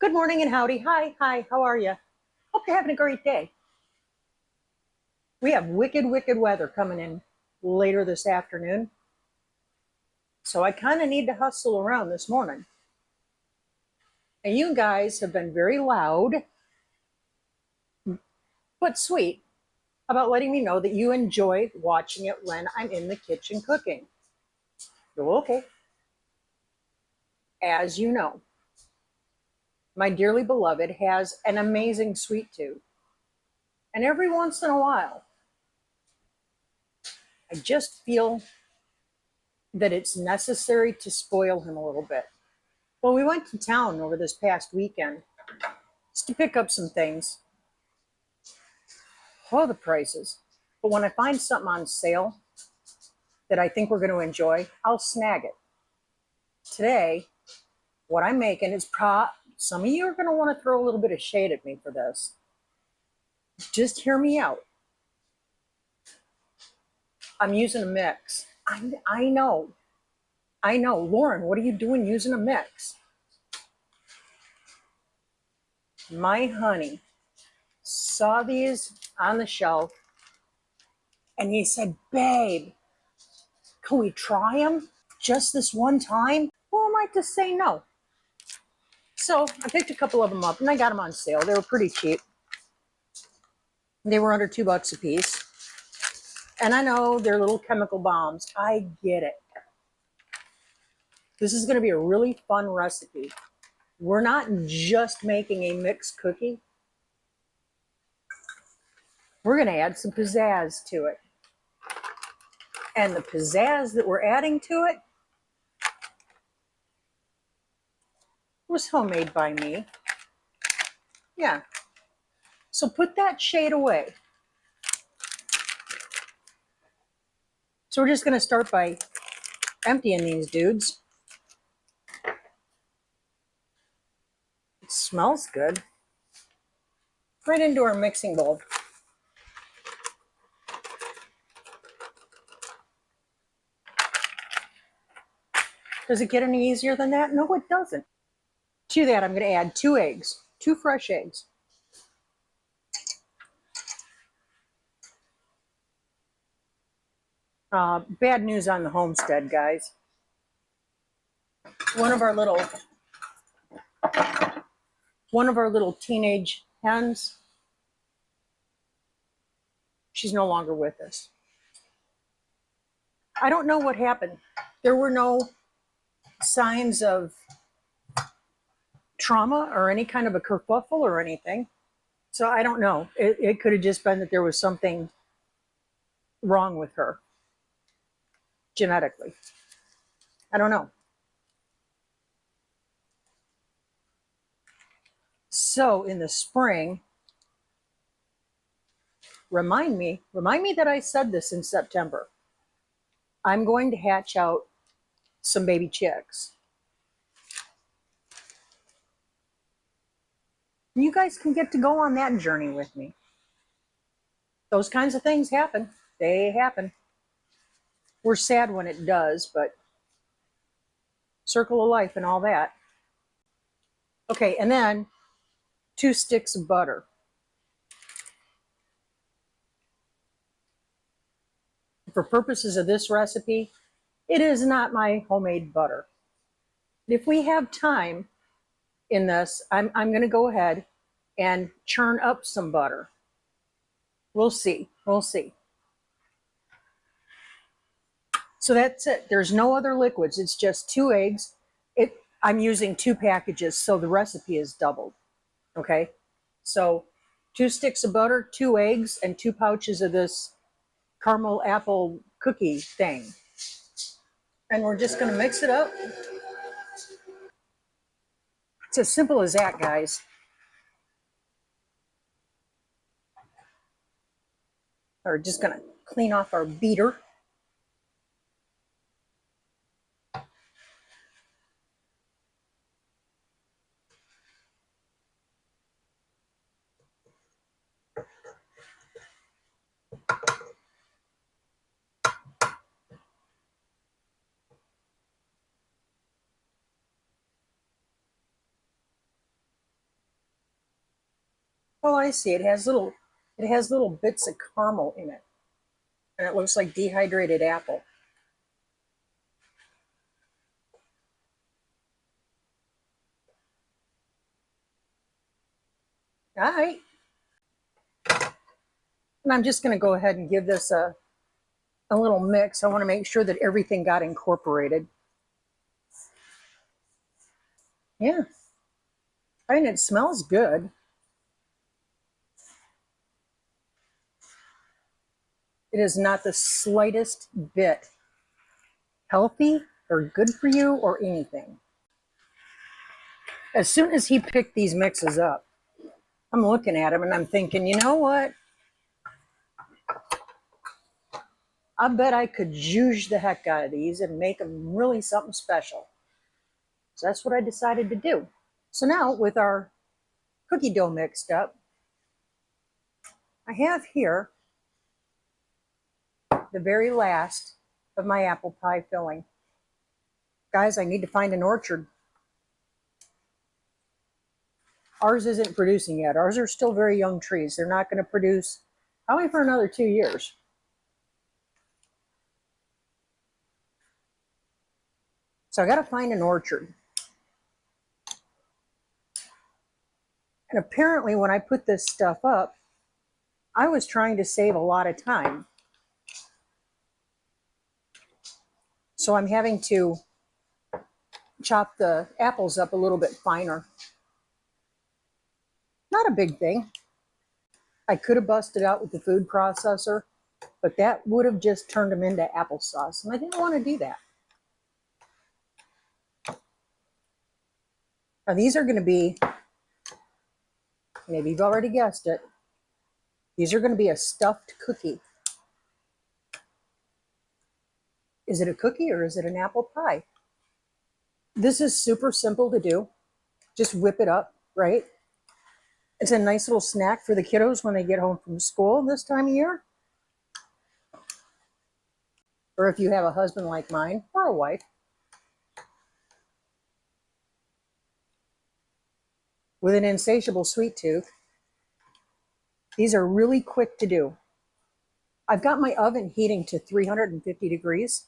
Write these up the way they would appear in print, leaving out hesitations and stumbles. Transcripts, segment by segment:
Good morning and howdy. Hi, how are you? Hope you're having a great day. We have wicked weather coming in later this afternoon. So I kind of need to hustle around this morning. And you guys have been very loud, but sweet, about letting me know that you enjoy watching it when I'm in the kitchen cooking. So, okay. As you know, my dearly beloved has an amazing sweet tooth. And every once in a while, I just feel that it's necessary to spoil him a little bit. Well, we went to town over this past weekend just to pick up some things. Oh, the prices. But when I find something on sale that I think we're going to enjoy, I'll snag it. Today, what I'm making is some of you are going to want to throw a little bit of shade at me for this. Just hear me out. I'm using a mix. I know. Lauren, what are you doing using a mix? My honey saw these on the shelf and he said, babe, can we try them just this one time? Who am I to say no? So I picked a couple of them up and I got them on sale. They were pretty cheap. They were under $2 a piece. And I know they're little chemical bombs. I get it. This is going to be a really fun recipe. We're not just making a mixed cookie. We're going to add some pizzazz to it. And the pizzazz that we're adding to it was homemade by me. Yeah. So put that shade away. So we're just going to start by emptying these dudes. It smells good. Right into our mixing bowl. Does it get any easier than that? No, it doesn't. To that, I'm going to add 2 eggs, 2 fresh eggs. Bad news on the homestead, guys. One of our little teenage hens, she's no longer with us. I don't know what happened. There were no signs of trauma or any kind of a kerfuffle or anything. So I don't know. It could have just been that there was something wrong with her genetically. I don't know. So in the spring, remind me that I said this in September. I'm going to hatch out some baby chicks. You guys can get to go on that journey with me. Those kinds of things happen. They happen. We're sad when it does, but circle of life and all that. Okay, and then 2 sticks of butter. For purposes of this recipe, it is not my homemade butter. If we have time in this, I'm going to go ahead and churn up some butter. We'll see. So that's it. There's no other liquids. It's just 2 eggs. I'm using 2 packages, so the recipe is doubled. Okay? So 2 sticks of butter, 2 eggs, and 2 pouches of this caramel apple cookie thing. And we're just going to mix it up. It's as simple as that, guys. We're just going to clean off our beater. Oh, I see. It has little bits of caramel in it. And it looks like dehydrated apple. All right. And I'm just going to go ahead and give this a little mix. I want to make sure that everything got incorporated. Yeah. I mean, it smells good. It is not the slightest bit healthy or good for you or anything. As soon as he picked these mixes up, I'm looking at him and I'm thinking, you know what? I bet I could zhuzh the heck out of these and make them really something special. So that's what I decided to do. So now with our cookie dough mixed up, I have here the very last of my apple pie filling. Guys, I need to find an orchard. Ours isn't producing yet. Ours are still very young trees. They're not going to produce probably for another 2 years. So I got to find an orchard. And apparently when I put this stuff up, I was trying to save a lot of time. So I'm having to chop the apples up a little bit finer. Not a big thing. I could have busted out with the food processor, but that would have just turned them into applesauce, and I didn't want to do that. Now these are going to be, maybe you've already guessed it, these are going to be a stuffed cookie. Is it a cookie or is it an apple pie? This is super simple to do. Just whip it up, right? It's a nice little snack for the kiddos when they get home from school this time of year. Or if you have a husband like mine, or a wife. With an insatiable sweet tooth. These are really quick to do. I've got my oven heating to 350 degrees.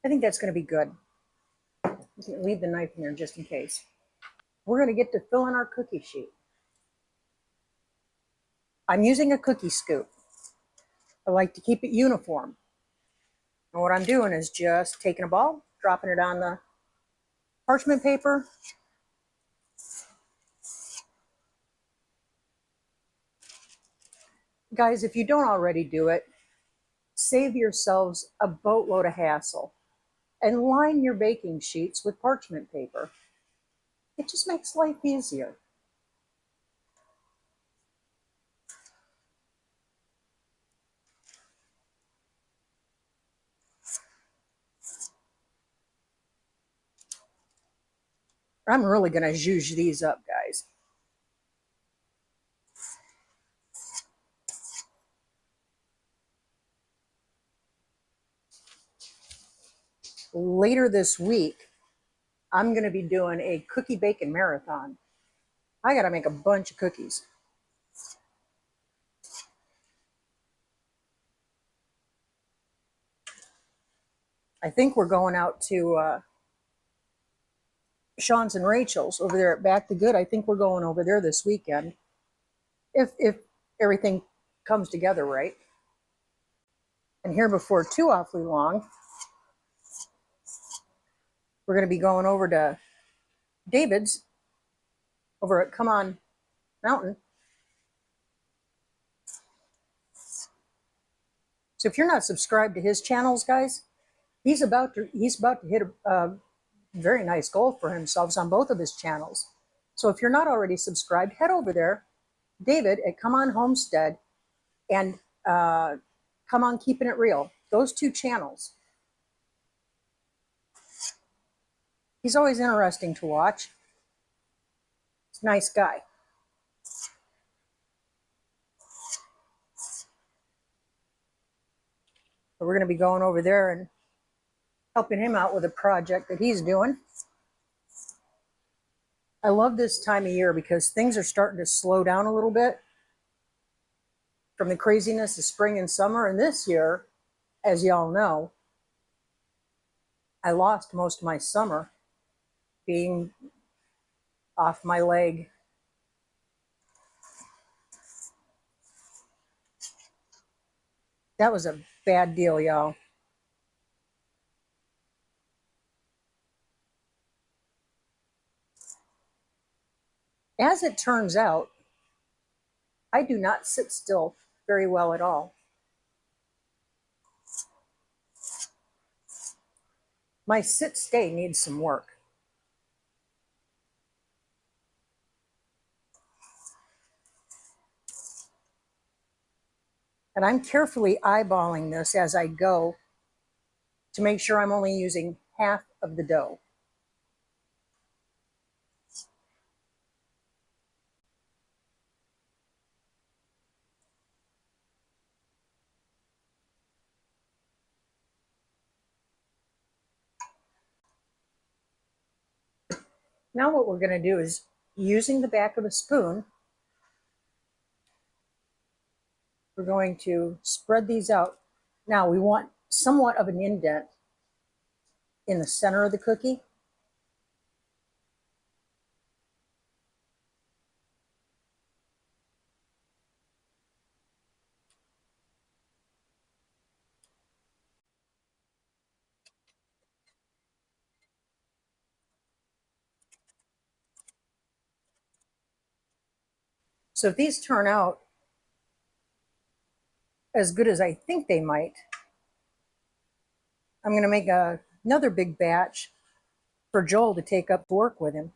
I think that's going to be good. Leave the knife in there just in case. We're going to get to fill in our cookie sheet. I'm using a cookie scoop. I like to keep it uniform. And what I'm doing is just taking a ball, dropping it on the parchment paper. Guys, if you don't already do it, save yourselves a boatload of hassle and line your baking sheets with parchment paper. It just makes life easier. I'm really going to zhuzh these up, guys. Later this week, I'm going to be doing a cookie bacon marathon. I got to make a bunch of cookies. I think we're going out to Sean's and Rachel's over there at Back to Good. I think we're going over there this weekend. If everything comes together right. And here before too awfully long, we're going to be going over to David's over at Come On Mountain. So if you're not subscribed to his channels, guys, he's about to hit a very nice goal for himself on both of his channels. So if you're not already subscribed, head over there, David at Come On Homestead and Come On Keeping It Real. Those two channels. He's always interesting to watch. He's a nice guy. So we're going to be going over there and helping him out with a project that he's doing. I love this time of year because things are starting to slow down a little bit from the craziness of spring and summer. And this year, as y'all know, I lost most of my summer being off my leg. That was a bad deal, y'all. As it turns out, I do not sit still very well at all. My sit-stay needs some work. And I'm carefully eyeballing this as I go to make sure I'm only using half of the dough. Now what we're going to do is, using the back of a spoon, we're going to spread these out. Now we want somewhat of an indent in the center of the cookie. So if these turn out as good as I think they might, I'm going to make another big batch for Joel to take up to work with him,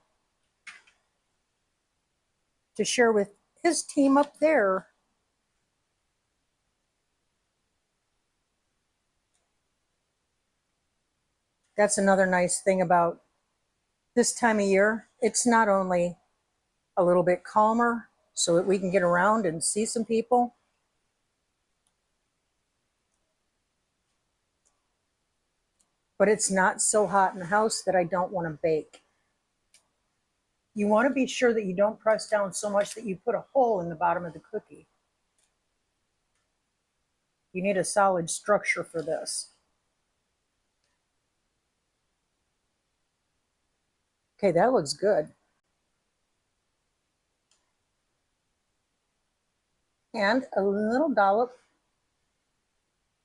to share with his team up there. That's another nice thing about this time of year. It's not only a little bit calmer so that we can get around and see some people, but it's not so hot in the house that I don't want to bake. You want to be sure that you don't press down so much that you put a hole in the bottom of the cookie. You need a solid structure for this. Okay, that looks good. And a little dollop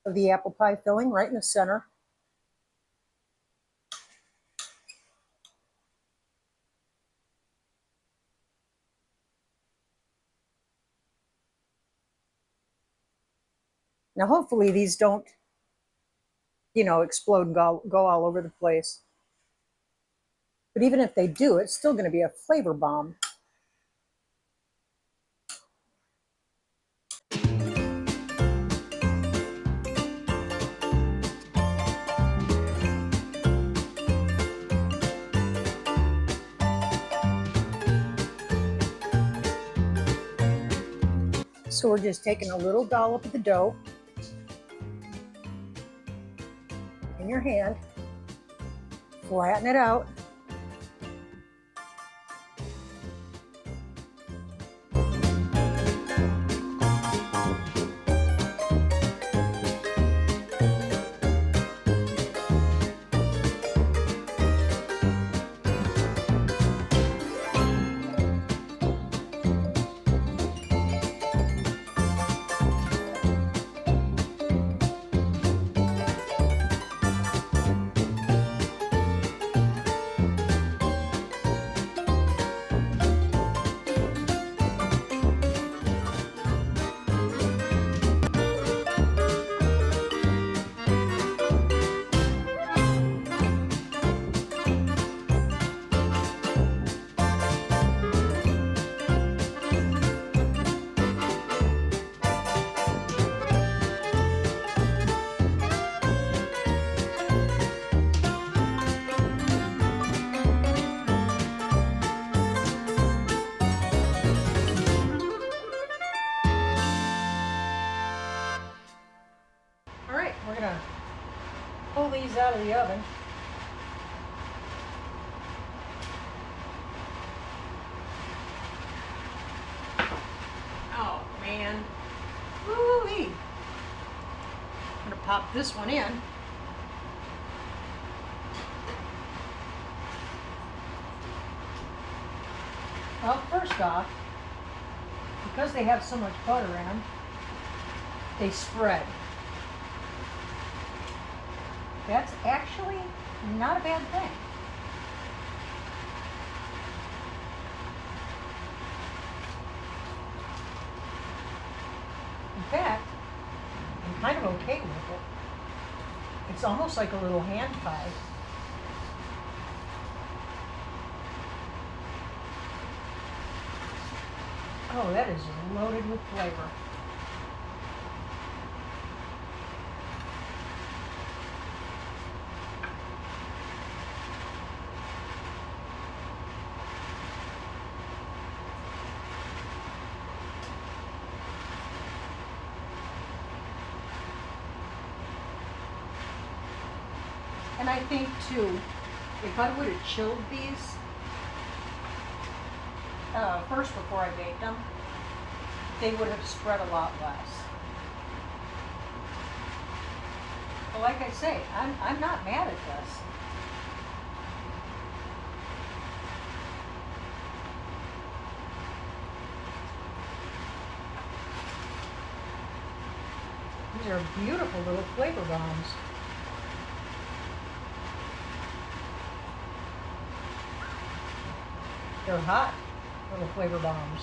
of the apple pie filling right in the center. Now, hopefully these don't, explode and go all over the place. But even if they do, it's still going to be a flavor bomb. So we're just taking a little dollop of the dough in your hand, flatten it out. All right, we're gonna pull these out of the oven. pop this one in. Well, first off, because they have so much butter in them, they spread. That's actually not a bad thing. In fact, I'm kind of okay with it. It's almost like a little hand pie. Oh, that is loaded with flavor. And I think too, if I would have chilled these first before I baked them, they would have spread a lot less. But like I say, I'm not mad at this. These are beautiful little flavor bombs. They're hot little flavor bombs.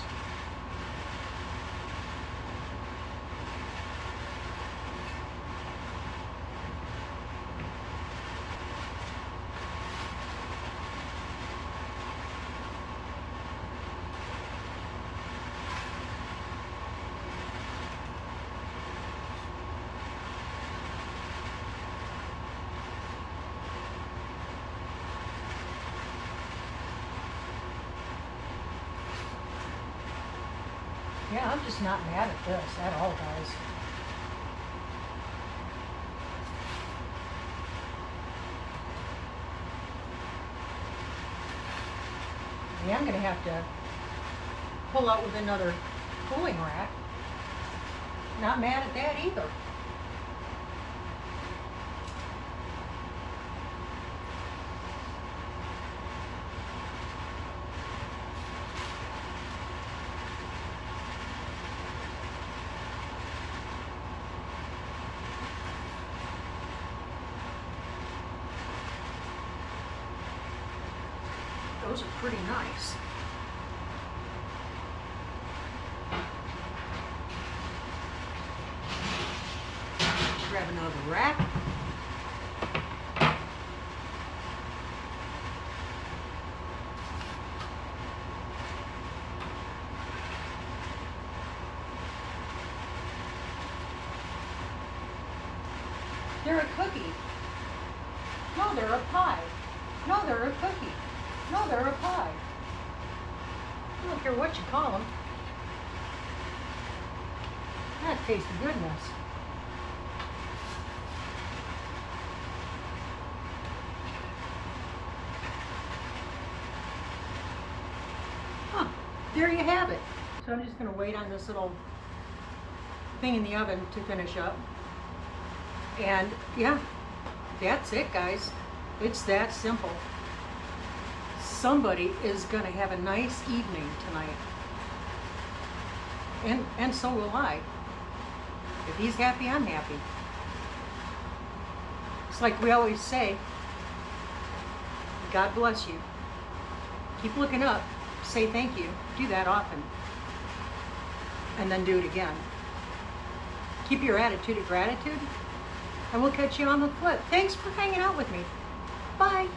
Yeah, I'm just not mad at this at all, guys. Yeah, I'm going to have to pull out with another cooling rack. Not mad at that either. Those are pretty nice. Grab another rack. They're a cookie. No, they're a pie. No, they're a cookie. No, they're a pie. I don't care what you call them. That tastes of goodness. Huh, there you have it. So I'm just going to wait on this little thing in the oven to finish up. And yeah, that's it, guys. It's that simple. Somebody is going to have a nice evening tonight. And so will I. If he's happy, I'm happy. It's like we always say, God bless you. Keep looking up. Say thank you. Do that often. And then do it again. Keep your attitude of gratitude. And we'll catch you on the flip. Thanks for hanging out with me. Bye.